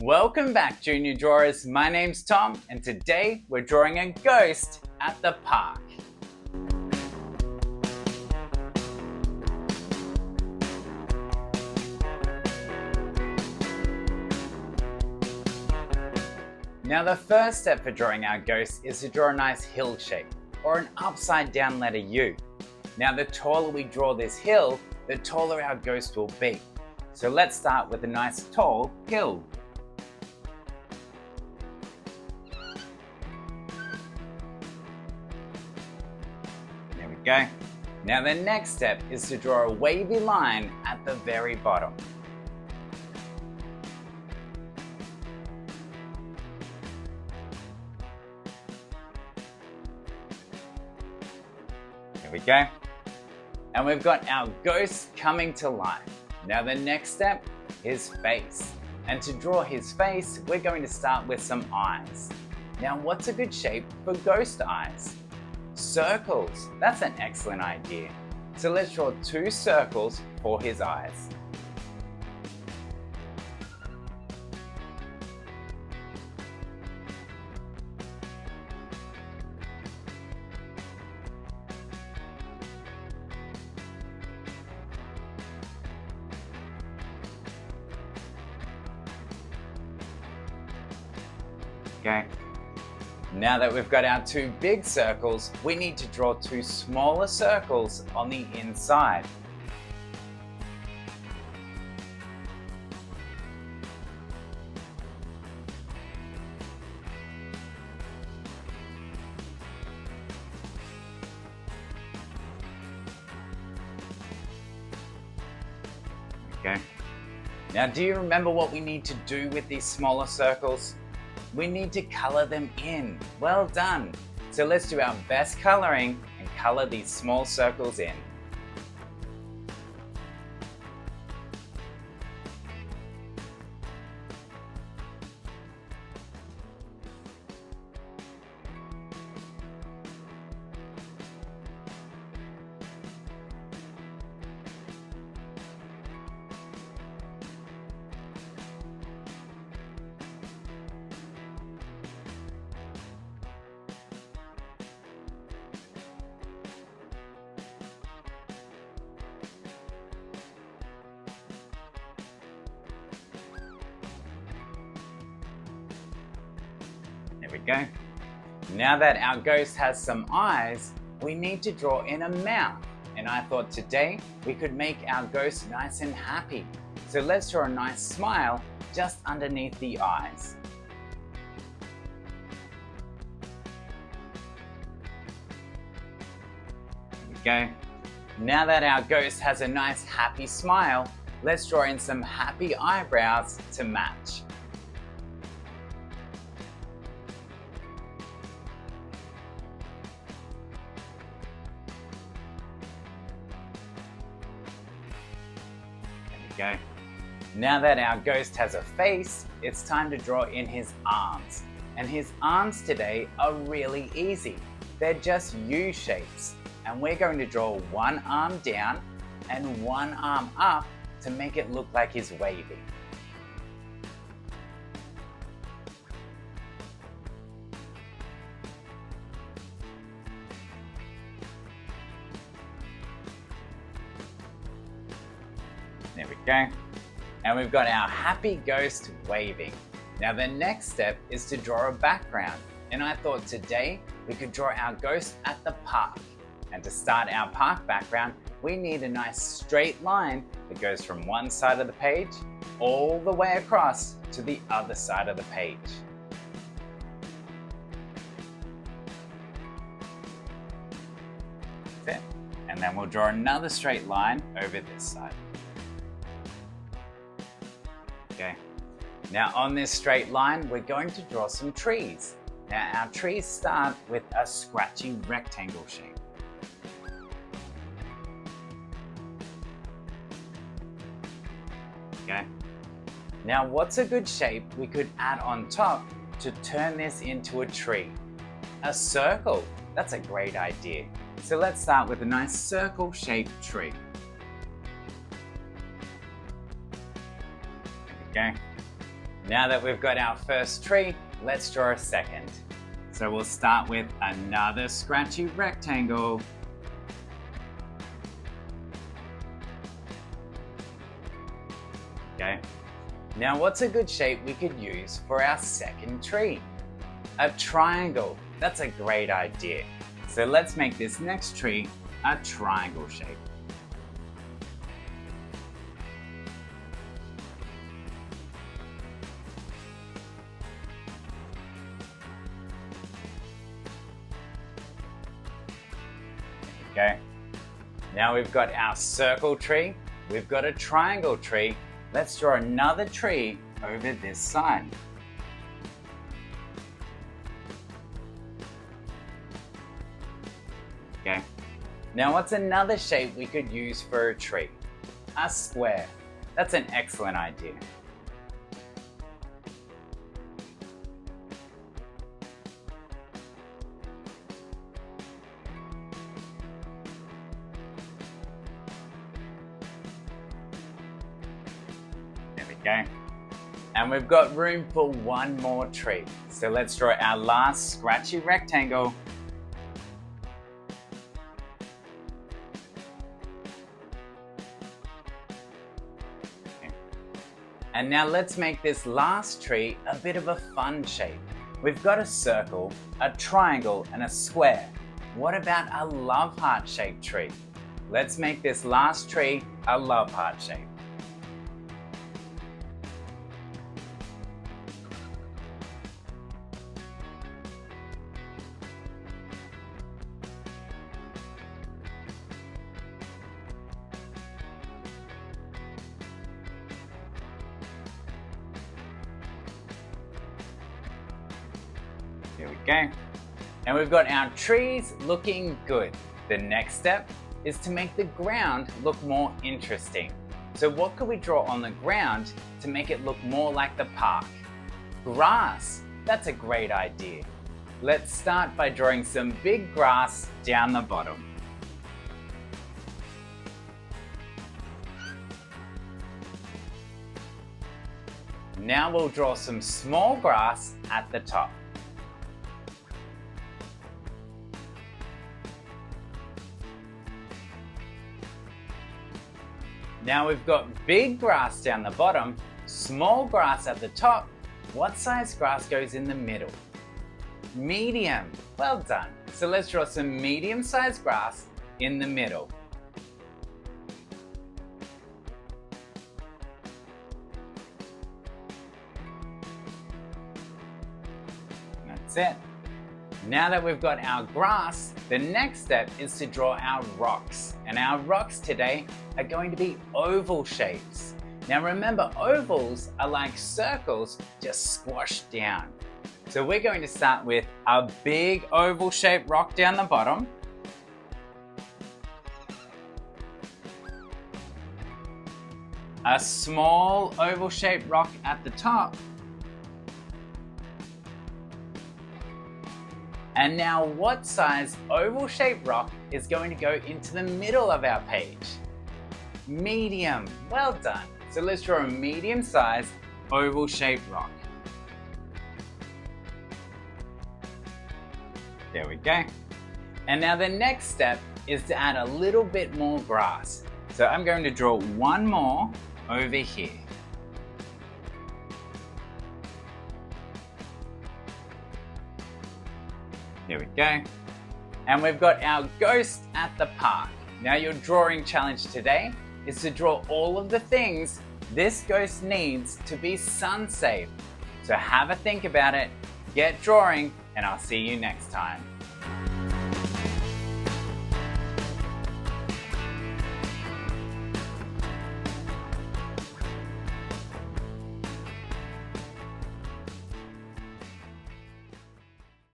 Welcome back, Junior Drawers. My name's Tom, and today we're drawing a ghost at the park. Now, the first step for drawing our ghost is to draw a nice hill shape, or an upside down letter U. Now, the taller we draw this hill, the taller our ghost will be. So let's start with a nice tall hill. There we go. Now the next step is to draw a wavy line at the very bottom. There we go. And we've got our ghost coming to life. Now the next step is face. And to draw his face, we're going to start with some eyes. Now what's a good shape for ghost eyes? Circles. That's an excellent idea. So let's draw 2 circles for his eyes. Okay. Now that we've got our 2 big circles, we need to draw 2 smaller circles on the inside. Okay. Now, do you remember what we need to do with these smaller circles? We need to color them in. Well done. So let's do our best coloring and color these small circles in. There we go. Now that our ghost has some eyes, we need to draw in a mouth. And I thought today we could make our ghost nice and happy. So let's draw a nice smile just underneath the eyes. There we go. Now that our ghost has a nice happy smile, let's draw in some happy eyebrows to match. Go. Now that our ghost has a face, it's time to draw in his arms. And his arms today are really easy. They're just U shapes. And we're going to draw one arm down and one arm up to make it look like he's waving. There we go. And we've got our happy ghost waving. Now the next step is to draw a background. And I thought today we could draw our ghost at the park. And to start our park background, we need a nice straight line that goes from one side of the page all the way across to the other side of the page. That's it. And then we'll draw another straight line over this side. Okay. Now on this straight line, we're going to draw some trees. Now our trees start with a scratchy rectangle shape. Okay. Now what's a good shape we could add on top to turn this into a tree? A circle. That's a great idea. So let's start with a nice circle-shaped tree. There we go. Now that we've got our first tree, let's draw a second. So we'll start with another scratchy rectangle. Okay. Now what's a good shape we could use for our second tree? A triangle. That's a great idea. So let's make this next tree a triangle shape. Okay. Now we've got our circle tree, we've got a triangle tree. Let's draw another tree over this side. Okay. Now what's another shape we could use for a tree? A square. That's an excellent idea. There we go. And we've got room for one more tree. So let's draw our last scratchy rectangle. And now let's make this last tree a bit of a fun shape. We've got a circle, a triangle, and a square. What about a love heart shaped tree? Let's make this last tree a love heart shape. Here we go. And we've got our trees looking good. The next step is to make the ground look more interesting. So what could we draw on the ground to make it look more like the park? Grass. That's a great idea. Let's start by drawing some big grass down the bottom. Now we'll draw some small grass at the top. Now we've got big grass down the bottom, small grass at the top. What size grass goes in the middle? Medium. Well done. So let's draw some medium-sized grass in the middle. That's it. Now that we've got our grass, the next step is to draw our rocks. And our rocks today are going to be oval shapes. Now remember, ovals are like circles just squashed down. So we're going to start with a big oval shaped rock down the bottom. A small oval shaped rock at the top. And now what size oval shaped rock is going to go into the middle of our page? Medium. Well done. So let's draw a medium sized oval shaped rock. There we go. And now the next step is to add a little bit more grass. So I'm going to draw one more over here. Here we go. And we've got our ghost at the park. Now your drawing challenge today is to draw all of the things this ghost needs to be sun safe. So have a think about it, get drawing, and I'll see you next time.